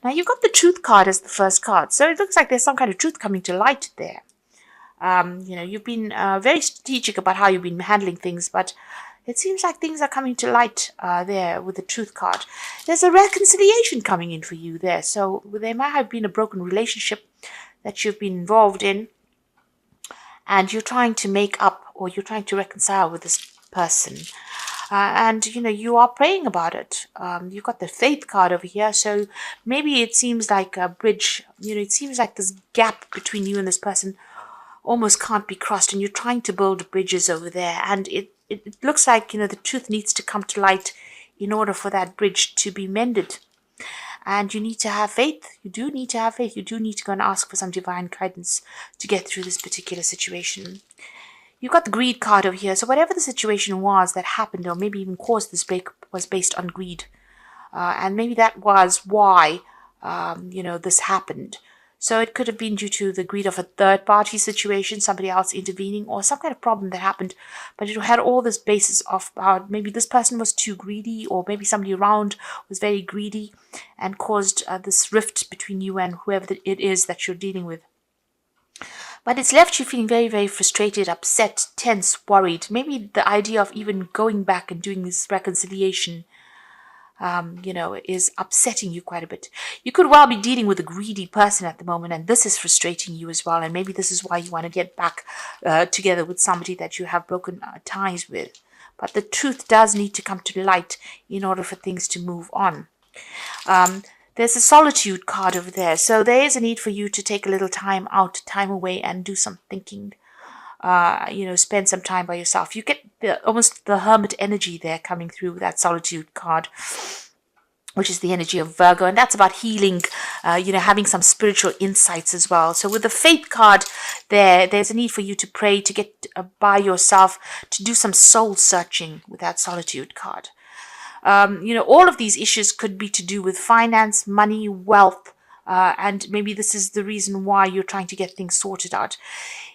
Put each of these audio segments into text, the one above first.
Now, you've got the truth card as the first card. So it looks like there's some kind of truth coming to light there. You've been very strategic about how you've been handling things, but it seems like things are coming to light there with the truth card. There's a reconciliation coming in for you there. So there might have been a broken relationship that you've been involved in, and you're trying to make up, or you're trying to reconcile with this person. You are praying about it. You've got the faith card over here. So maybe it seems like a bridge. It seems like this gap between you and this person almost can't be crossed, and you're trying to build bridges over there. And it looks like, the truth needs to come to light in order for that bridge to be mended. And you need to have faith. You do need to have faith. You do need to go and ask for some divine guidance to get through this particular situation. You've got the greed card over here. So whatever the situation was that happened, or maybe even caused this break, was based on greed. And maybe that was why, this happened. So it could have been due to the greed of a third-party situation, somebody else intervening, or some kind of problem that happened. But it had all this basis of maybe this person was too greedy, or maybe somebody around was very greedy and caused this rift between you and whoever it is that you're dealing with. But it's left you feeling very, very frustrated, upset, tense, worried. Maybe the idea of even going back and doing this reconciliation is upsetting you quite a bit. You could well be dealing with a greedy person at the moment, and this is frustrating you as well. And maybe this is why you want to get back together with somebody that you have broken ties with. But the truth does need to come to light in order for things to move on. There's a solitude card over there. So there is a need for you to take a little time out, time away, and do some thinking. Spend some time by yourself. You get almost the hermit energy there coming through with that solitude card, which is the energy of Virgo. And that's about healing, having some spiritual insights as well. So with the faith card there's a need for you to pray, to get by yourself, to do some soul searching with that solitude card. All of these issues could be to do with finance, money, wealth, and maybe this is the reason why you're trying to get things sorted out.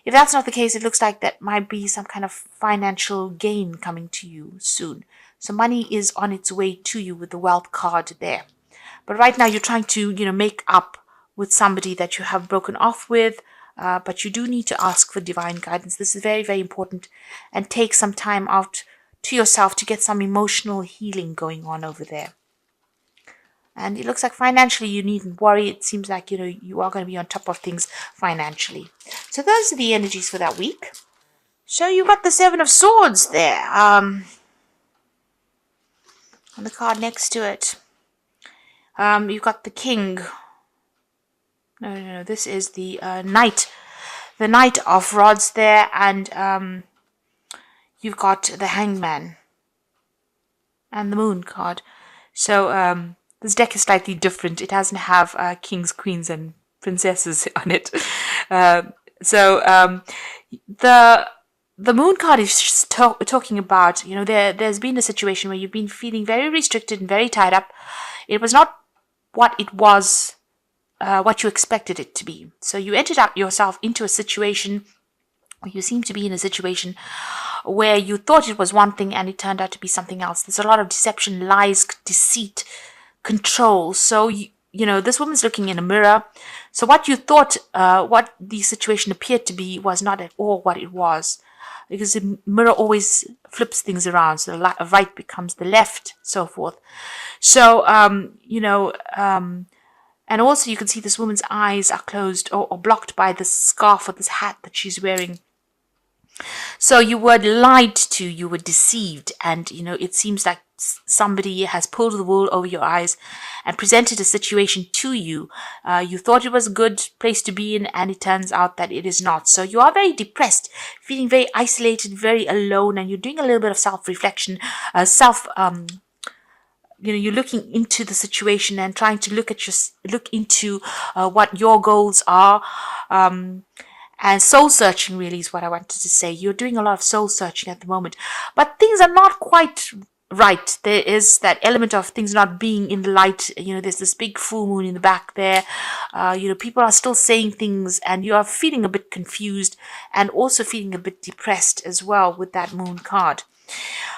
If that's not the case, it looks like that might be some kind of financial gain coming to you soon. So money is on its way to you with the wealth card there. But right now you're trying to, make up with somebody that you have broken off with, but you do need to ask for divine guidance. This is very, very important, and take some time out to yourself to get some emotional healing going on over there. And it looks like financially you needn't worry. It seems like, you are going to be on top of things financially. So those are the energies for that week. So you got the Seven of Swords there. On the card next to it. You've got the King. No. This is the Knight. The Knight of Rods there. And you've got the Hangman. And the Moon card. So, this deck is slightly different. It doesn't have kings, queens, and princesses on it. The Moon card is talking about, there's been a situation where you've been feeling very restricted and very tied up. It was not what it was, what you expected it to be. So you entered yourself into a situation, or you seem to be in a situation where you thought it was one thing and it turned out to be something else. There's a lot of deception, lies, deceit, control. So, this woman's looking in a mirror. So what you thought, what the situation appeared to be, was not at all what it was. Because the mirror always flips things around. So the right becomes the left, so forth. So, and also you can see this woman's eyes are closed or blocked by this scarf or this hat that she's wearing. So you were lied to, you were deceived, and it seems like somebody has pulled the wool over your eyes and presented a situation to you. You thought it was a good place to be in, and it turns out that it is not. So you are very depressed, feeling very isolated, very alone, and you're doing a little bit of self-reflection, you're looking into the situation and trying to look into what your goals are. And soul searching really is what I wanted to say. You're doing a lot of soul searching at the moment, but things are not quite right. There is that element of things not being in the light. There's this big full moon in the back there. People are still saying things, and you are feeling a bit confused and also feeling a bit depressed as well with that moon card.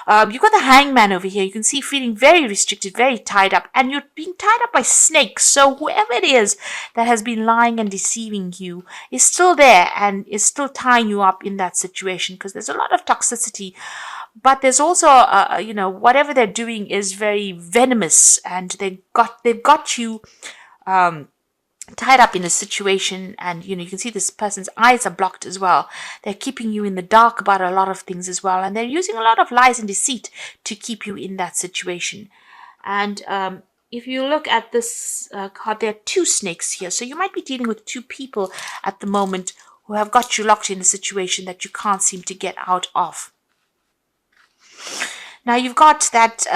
You've got the hangman over here. You can see feeling very restricted, very tied up, and you're being tied up by snakes. So whoever it is that has been lying and deceiving you is still there and is still tying you up in that situation, because there's a lot of toxicity. But there's also, whatever they're doing is very venomous, and they've got you tied up in a situation, and you can see this person's eyes are blocked as well. They're keeping you in the dark about a lot of things as well, and they're using a lot of lies and deceit to keep you in that situation. And if you look at this card, there are two snakes here, so you might be dealing with two people at the moment who have got you locked in a situation that you can't seem to get out of. Now you've got that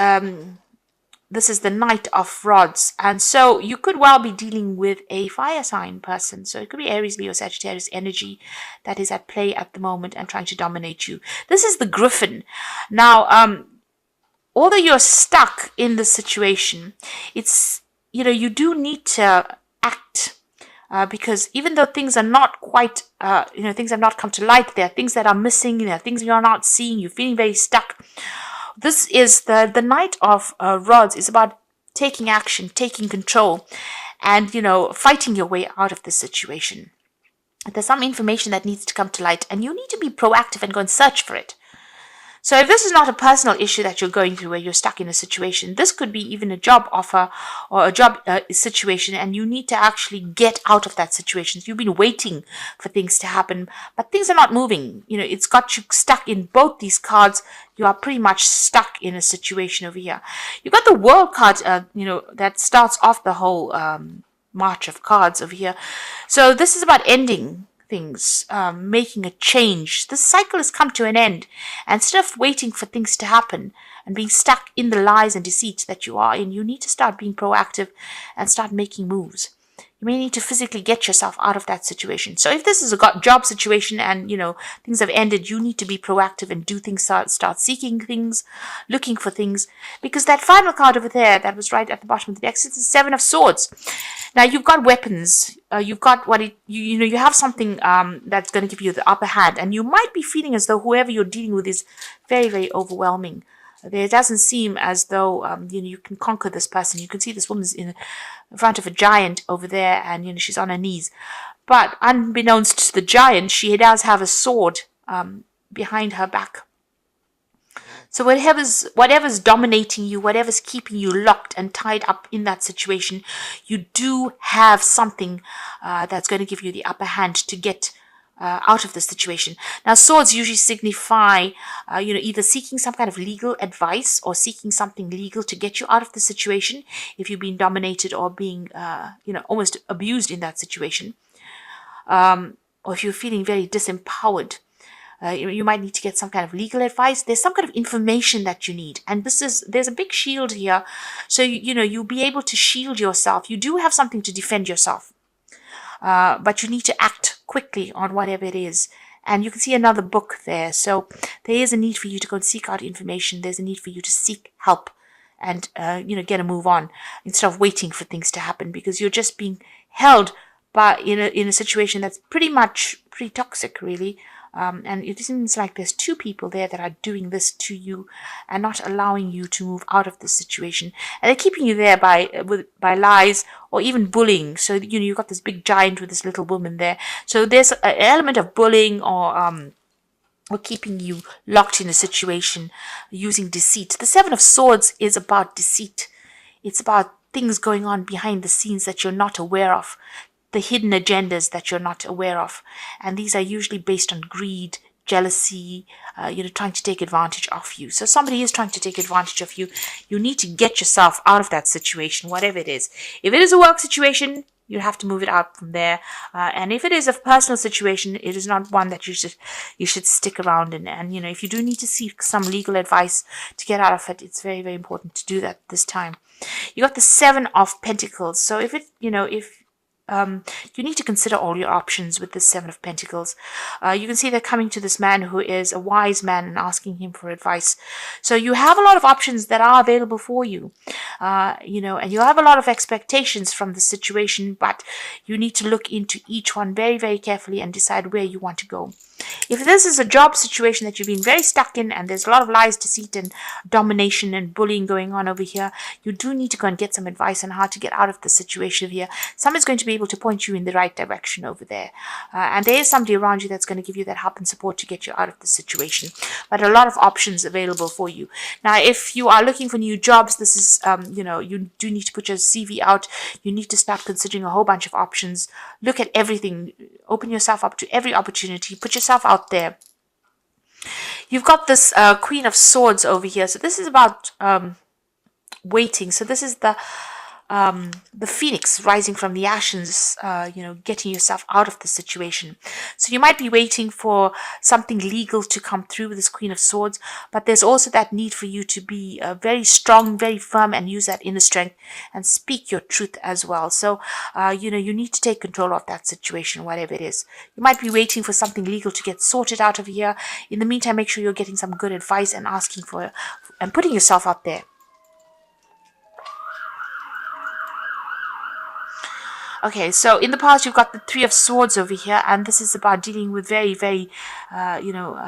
this is the Knight of Rods, and so you could well be dealing with a fire sign person. So it could be Aries, Leo, Sagittarius energy that is at play at the moment and trying to dominate you. This is the Griffin. Now, although you're stuck in this situation, it's, you do need to act. Because even though things are not quite, things have not come to light, there are things that are missing, there are things you're not seeing, you're feeling very stuck. This is the Knight of Rods is about taking action, taking control, and, fighting your way out of this situation. There's some information that needs to come to light, and you need to be proactive and go and search for it. So if this is not a personal issue that you're going through where you're stuck in a situation, this could be even a job offer or a job situation, and you need to actually get out of that situation. So you've been waiting for things to happen, but things are not moving. It's got you stuck in both these cards. You are pretty much stuck in a situation over here. You've got the World card, that starts off the whole march of cards over here. So this is about ending things, making a change. This cycle has come to an end, and instead of waiting for things to happen and being stuck in the lies and deceit that you are in, you need to start being proactive and start making moves. You may need to physically get yourself out of that situation. So if this is a job situation and, things have ended, you need to be proactive and do things, start seeking things, looking for things. Because that final card over there that was right at the bottom of the deck is the Seven of Swords. Now, you've got weapons. You've got you have something that's going to give you the upper hand. And you might be feeling as though whoever you're dealing with is very, very overwhelming. It doesn't seem as though you can conquer this person. You can see this woman's in front of a giant over there, and she's on her knees. But unbeknownst to the giant, she does have a sword behind her back. So whatever's dominating you, whatever's keeping you locked and tied up in that situation, you do have something that's going to give you the upper hand to get out of the situation. Now, swords usually signify, either seeking some kind of legal advice or seeking something legal to get you out of the situation if you've been dominated or being, almost abused in that situation. Or if you're feeling very disempowered, you might need to get some kind of legal advice. There's some kind of information that you need. And there's a big shield here. So, you'll be able to shield yourself. You do have something to defend yourself. But you need to act quickly on whatever it is. And you can see another book there. So there is a need for you to go and seek out information. There's a need for you to seek help and, get a move on instead of waiting for things to happen, because you're just being held in a situation that's pretty toxic, really. And it seems like there's two people there that are doing this to you and not allowing you to move out of this situation. And they're keeping you there by lies or even bullying. So, you've got this big giant with this little woman there. So there's an element of bullying or keeping you locked in a situation using deceit. The Seven of Swords is about deceit. It's about things going on behind the scenes that you're not aware of. The hidden agendas that you're not aware of. And these are usually based on greed, jealousy, trying to take advantage of you. So somebody is trying to take advantage of you. You need to get yourself out of that situation, whatever it is. If it is a work situation, you have to move it out from there. And if it is a personal situation, it is not one that you should stick around in. And, if you do need to seek some legal advice to get out of it, it's very, very important to do that this time. You got the Seven of Pentacles. So if you need to consider all your options with the Seven of Pentacles. You can see they're coming to this man who is a wise man and asking him for advice. So you have a lot of options that are available for you, and you have a lot of expectations from the situation, but you need to look into each one very, very carefully and decide where you want to go. If this is a job situation that you've been very stuck in and there's a lot of lies, deceit, and domination and bullying going on over here, you do need to go and get some advice on how to get out of the situation here. Someone's going to be able to point you in the right direction over there. And there is somebody around you that's going to give you that help and support to get you out of the situation. But a lot of options available for you. Now, if you are looking for new jobs, this is, you do need to put your CV out. You need to start considering a whole bunch of options. Look at everything. Open yourself up to every opportunity. Put yourself out there. You've got this Queen of Swords over here. So this is about waiting. So this is the phoenix rising from the ashes, getting yourself out of the situation. So you might be waiting for something legal to come through with this Queen of Swords, but there's also that need for you to be very strong, very firm, and use that inner strength and speak your truth as well. So, you need to take control of that situation, whatever it is. You might be waiting for something legal to get sorted out of here. In the meantime, make sure you're getting some good advice and asking for and putting yourself out there. Okay, so in the past you've got the Three of Swords over here, and this is about dealing with very, very,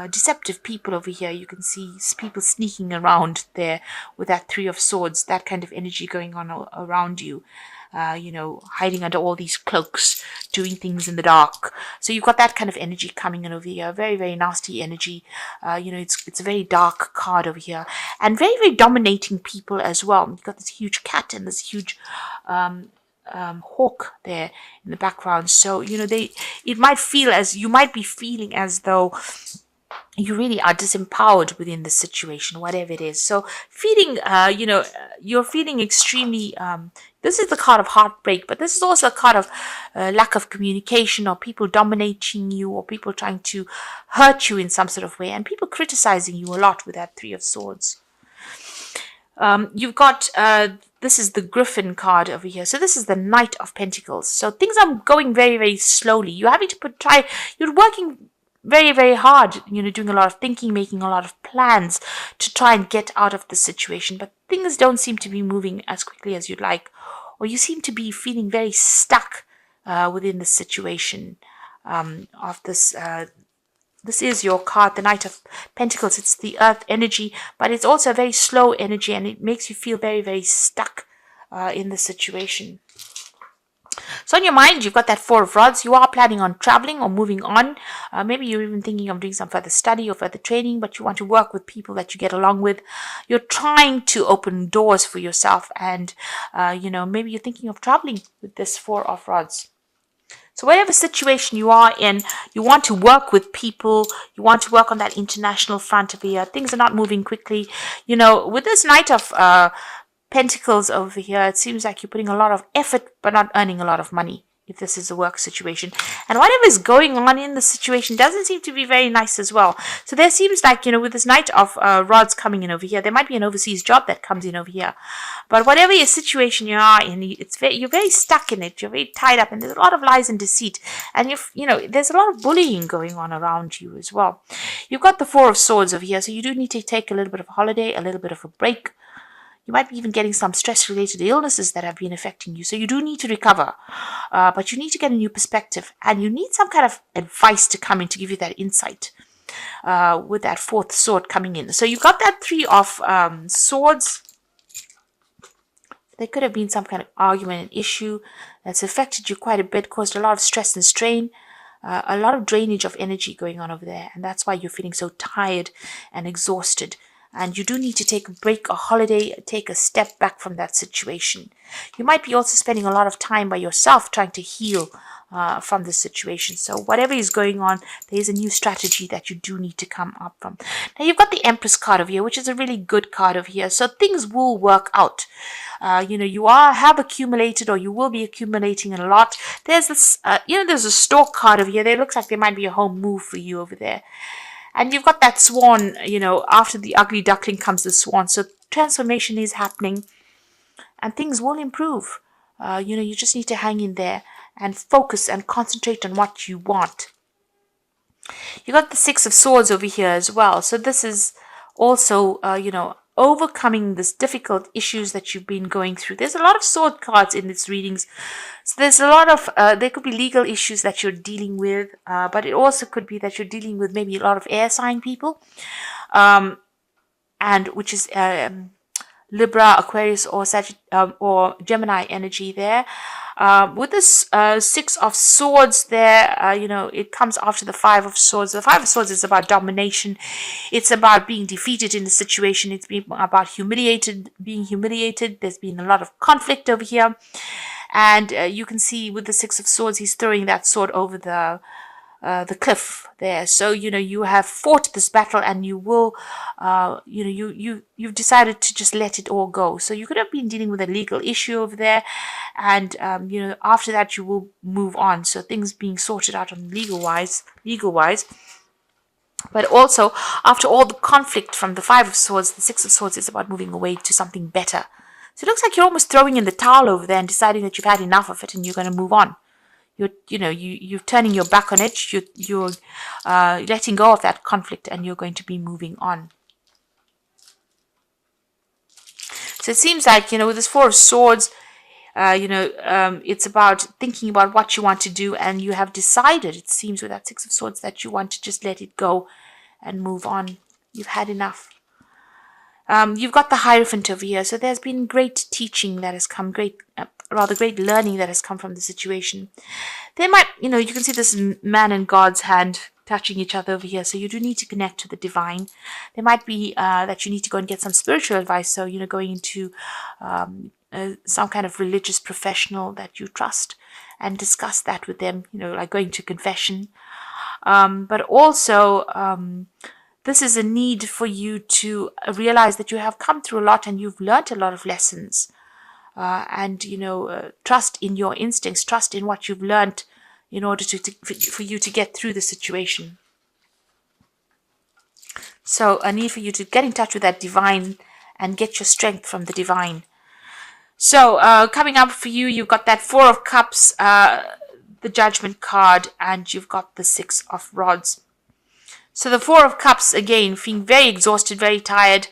deceptive people over here. You can see people sneaking around there with that Three of Swords, that kind of energy going on around you. Hiding under all these cloaks, doing things in the dark. So you've got that kind of energy coming in over here. Very, very nasty energy. It's a very dark card over here, and very, very dominating people as well. You've got this huge cat and this huge hawk there in the background. So it might feel as you might be feeling as though you really are disempowered within the situation, whatever it is. So feeling you're feeling extremely this is the card of heartbreak, but this is also a card of lack of communication, or people dominating you, or people trying to hurt you in some sort of way, and people criticizing you a lot with that Three of Swords. You've got this is the Griffin card over here. So this is the Knight of Pentacles. So things are going very, very slowly. You're having to you're working very, very hard, doing a lot of thinking, making a lot of plans to try and get out of the situation. But things don't seem to be moving as quickly as you'd like, or you seem to be feeling very stuck within the situation of this. This is your card, the Knight of Pentacles. It's the earth energy, but it's also a very slow energy, and it makes you feel very, very stuck in the situation. So in your mind, you've got that Four of Rods. You are planning on traveling or moving on. Maybe you're even thinking of doing some further study or further training, but you want to work with people that you get along with. You're trying to open doors for yourself, and maybe you're thinking of traveling with this Four of Rods. So whatever situation you are in, you want to work with people, you want to work on that international front of here. Things are not moving quickly. With this Knight of Pentacles over here, it seems like you're putting a lot of effort but not earning a lot of money, if this is a work situation. And whatever is going on in the situation doesn't seem to be very nice as well. So there seems like, with this Knight of Rods coming in over here, there might be an overseas job that comes in over here. But whatever your situation you are in, you're very stuck in it. You're very tied up, and there's a lot of lies and deceit. And there's a lot of bullying going on around you as well. You've got the Four of Swords over here, so you do need to take a little bit of a holiday, a little bit of a break. You might be even getting some stress-related illnesses that have been affecting you. So you do need to recover. But you need to get a new perspective. And you need some kind of advice to come in to give you that insight with that fourth sword coming in. So you've got that Three of Swords. There could have been some kind of argument and issue that's affected you quite a bit, caused a lot of stress and strain. A lot of drainage of energy going on over there. And that's why you're feeling so tired and exhausted. And you do need to take a break, a holiday, take a step back from that situation. You might be also spending a lot of time by yourself trying to heal from this situation. So whatever is going on, there is a new strategy that you do need to come up from. Now you've got the Empress card over here, which is a really good card over here. So things will work out. You have accumulated, or you will be accumulating a lot. There's this, there's a Stork card over here. There looks like there might be a home move for you over there. And you've got that Swan, after the ugly duckling comes the Swan. So transformation is happening and things will improve. You just need to hang in there and focus and concentrate on what you want. You got the Six of Swords over here as well. So this is also, overcoming this difficult issues that you've been going through. There's a lot of sword cards in its readings. So there's a lot of, there could be legal issues that you're dealing with, but it also could be that you're dealing with maybe a lot of air sign people, and which is Libra, Aquarius, or or Gemini energy there. With this Six of Swords there, it comes after the Five of Swords. The Five of Swords is about domination. It's about being defeated in the situation. It's about being humiliated. There's been a lot of conflict over here. And you can see with the Six of Swords, he's throwing that sword over the cliff there. So, you have fought this battle, and you will, you've decided to just let it all go. So you could have been dealing with a legal issue over there, and, after that you will move on. So things being sorted out on legal wise. But also, after all the conflict from the Five of Swords, the Six of Swords is about moving away to something better. So it looks like you're almost throwing in the towel over there and deciding that you've had enough of it and you're going to move on. You're turning your back on it. You're letting go of that conflict, and you're going to be moving on. So it seems like, with this Four of Swords, it's about thinking about what you want to do, and you have decided, it seems, with that Six of Swords, that you want to just let it go and move on. You've had enough. You've got the Hierophant over here, so there's been great teaching that has come, great learning that has come from the situation. There might, you can see this man and God's hand touching each other over here, so you do need to connect to the divine. There might be that you need to go and get some spiritual advice, so, going into some kind of religious professional that you trust and discuss that with them, like going to confession. But also, this is a need for you to realize that you have come through a lot and you've learned a lot of lessons. And trust in your instincts, trust in what you've learned in order for you to get through the situation. So a need for you to get in touch with that divine and get your strength from the divine. So coming up for you, you've got that Four of Cups, the Judgment card, and you've got the Six of Rods. So the Four of Cups, again, feeling very exhausted, very tired,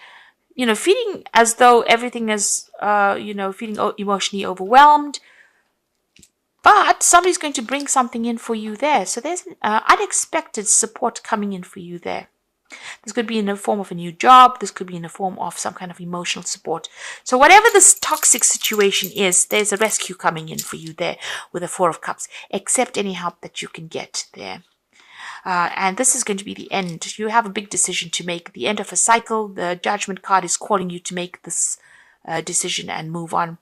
feeling as though everything is, feeling emotionally overwhelmed. But somebody's going to bring something in for you there. So there's unexpected support coming in for you there. This could be in the form of a new job. This could be in the form of some kind of emotional support. So whatever this toxic situation is, there's a rescue coming in for you there with the Four of Cups. Accept any help that you can get there. And this is going to be the end. You have a big decision to make. The end of a cycle. The Judgment card is calling you to make this decision and move on.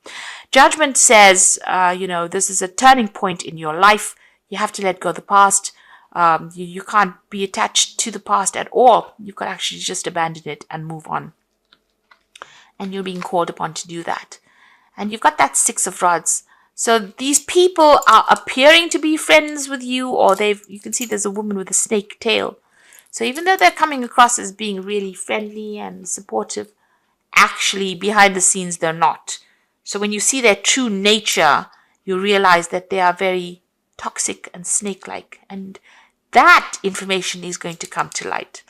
Judgment says, this is a turning point in your life. You have to let go of the past. You can't be attached to the past at all. You've got to actually just abandon it and move on. And you're being called upon to do that. And you've got that Six of Rods. So these people are appearing to be friends with you, or you can see there's a woman with a snake tail. So even though they're coming across as being really friendly and supportive, actually behind the scenes they're not. So when you see their true nature, you realize that they are very toxic and snake-like. And that information is going to come to light.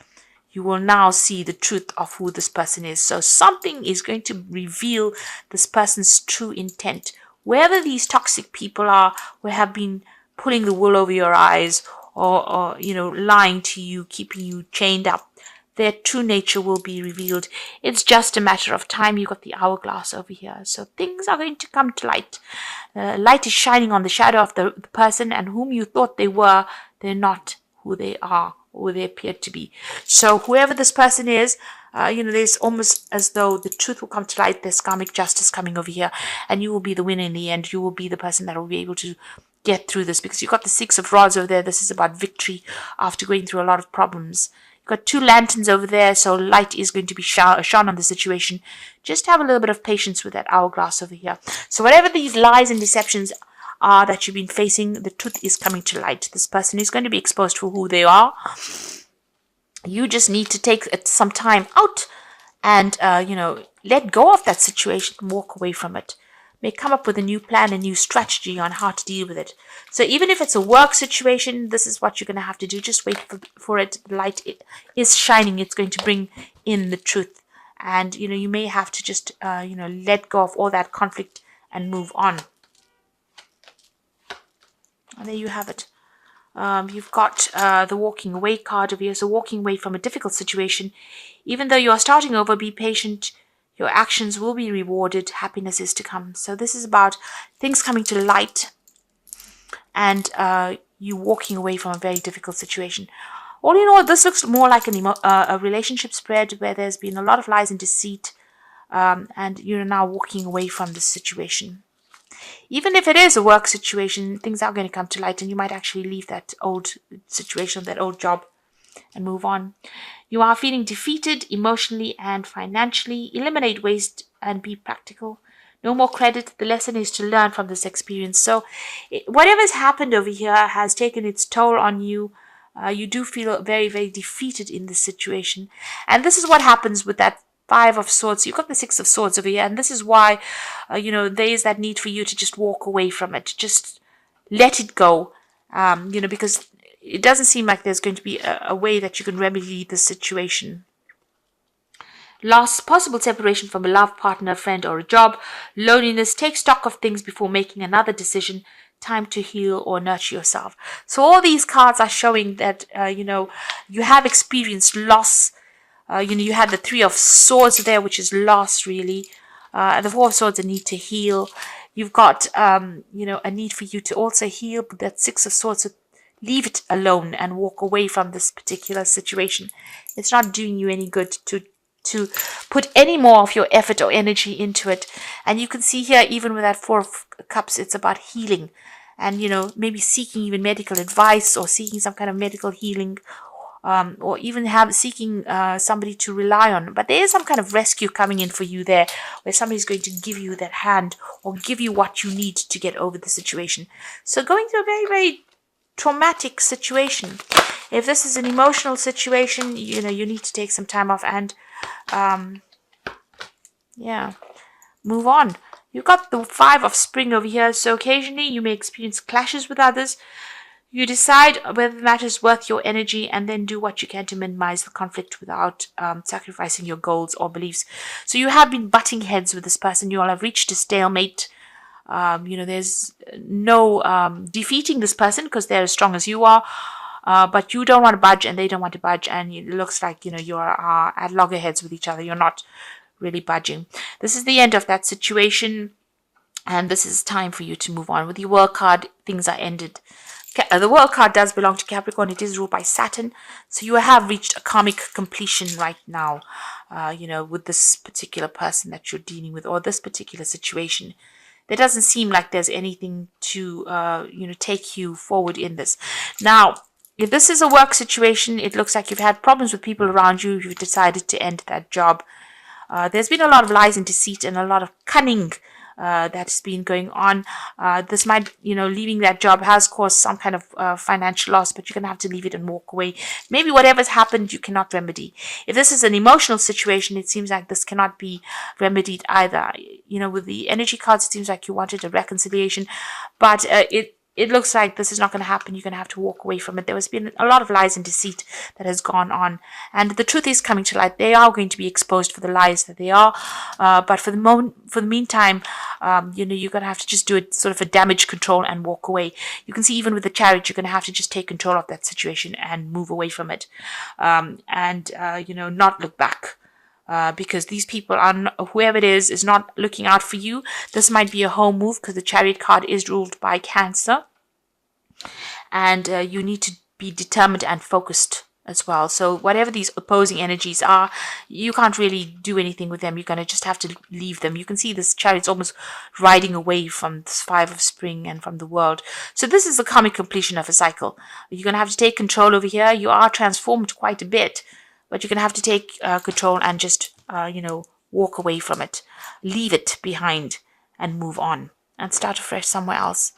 You will now see the truth of who this person is. So something is going to reveal this person's true intent. Wherever these toxic people are, who have been pulling the wool over your eyes or lying to you, keeping you chained up, their true nature will be revealed. It's just a matter of time. You've got the hourglass over here. So things are going to come to light. Light is shining on the shadow of the person, and whom you thought they were, they're not who they are or they appear to be. So whoever this person is, there's almost as though the truth will come to light. There's karmic justice coming over here, and you will be the winner in the end. You will be the person that will be able to get through this, because you've got the Six of Rods over there. This is about victory after going through a lot of problems. You've got two lanterns over there, so light is going to be shone on the situation. Just have a little bit of patience with that hourglass over here. So whatever these lies and deceptions are that you've been facing, the truth is coming to light. This person is going to be exposed for who they are. You just need to take some time out and, let go of that situation and walk away from it. May come up with a new plan, a new strategy on how to deal with it. So even if it's a work situation, this is what you're going to have to do. Just wait for it. The light is shining. It's going to bring in the truth. And, you may have to just, let go of all that conflict and move on. And there you have it. You've got the walking away card over here. So walking away from a difficult situation. Even though you are starting over, be patient. Your actions will be rewarded. Happiness is to come. So this is about things coming to light and you walking away from a very difficult situation. All in all, this looks more like a relationship spread where there's been a lot of lies and deceit, and you're now walking away from this situation. Even if it is a work situation, things are going to come to light and you might actually leave that old situation, that old job, and move on. You are feeling defeated emotionally and financially. Eliminate waste and be practical. No more credit. The lesson is to learn from this experience. So whatever's happened over here has taken its toll on you. You do feel very, very defeated in this situation. And this is what happens with that Five of Swords. You've got the Six of Swords over here. And this is why, there is that need for you to just walk away from it. Just let it go. Because it doesn't seem like there's going to be a way that you can remedy the situation. Loss, possible separation from a love partner, friend, or a job. Loneliness, take stock of things before making another decision. Time to heal or nurture yourself. So all these cards are showing that, you have experienced loss. You had the Three of Swords there, which is loss, really. The Four of Swords, a need to heal. You've got, a need for you to also heal. But that Six of Swords, so leave it alone and walk away from this particular situation. It's not doing you any good to put any more of your effort or energy into it. And you can see here, even with that Four of Cups, it's about healing and, maybe seeking even medical advice or seeking some kind of medical healing, or even seeking somebody to rely on. But there is some kind of rescue coming in for you there, where somebody's going to give you that hand or give you what you need to get over the situation. So going through a very, very traumatic situation. If this is an emotional situation, you need to take some time off and move on. You've got the Five of Spring over here. So occasionally you may experience clashes with others. You decide whether the matter is worth your energy and then do what you can to minimize the conflict without sacrificing your goals or beliefs. So you have been butting heads with this person. You all have reached a stalemate. There's no defeating this person because they're as strong as you are. But you don't want to budge and they don't want to budge. And it looks like, you're at loggerheads with each other. You're not really budging. This is the end of that situation. And this is time for you to move on. With the World card, things are ended. The World card does belong to Capricorn. It is ruled by Saturn. So you have reached a karmic completion right now, with this particular person that you're dealing with or this particular situation. There doesn't seem like there's anything to, take you forward in this. Now, if this is a work situation, it looks like you've had problems with people around you. You've decided to end that job. There's been a lot of lies and deceit and a lot of cunning that's been going on. This might, leaving that job has caused some kind of financial loss, but you're going to have to leave it and walk away. Maybe whatever's happened, you cannot remedy. If this is an emotional situation, it seems like this cannot be remedied either. With the energy cards, it seems like you wanted a reconciliation, but it looks like this is not going to happen. You're going to have to walk away from it. There has been a lot of lies and deceit that has gone on. And the truth is coming to light. They are going to be exposed for the lies that they are. But for the meantime, you're going to have to just do it sort of a damage control and walk away. You can see even with the Chariot, you're going to have to just take control of that situation and move away from it. Not look back. Because these people whoever it is not looking out for you. This might be a home move because the Chariot card is ruled by Cancer. And you need to be determined and focused as well. So whatever these opposing energies are, you can't really do anything with them. You're going to just have to leave them. You can see this Chariot's almost riding away from this Five of Spring and from the world. So this is the karmic completion of a cycle. You're going to have to take control over here. You are transformed quite a bit. But you're going to have to take control and just, walk away from it. Leave it behind and move on and start afresh somewhere else.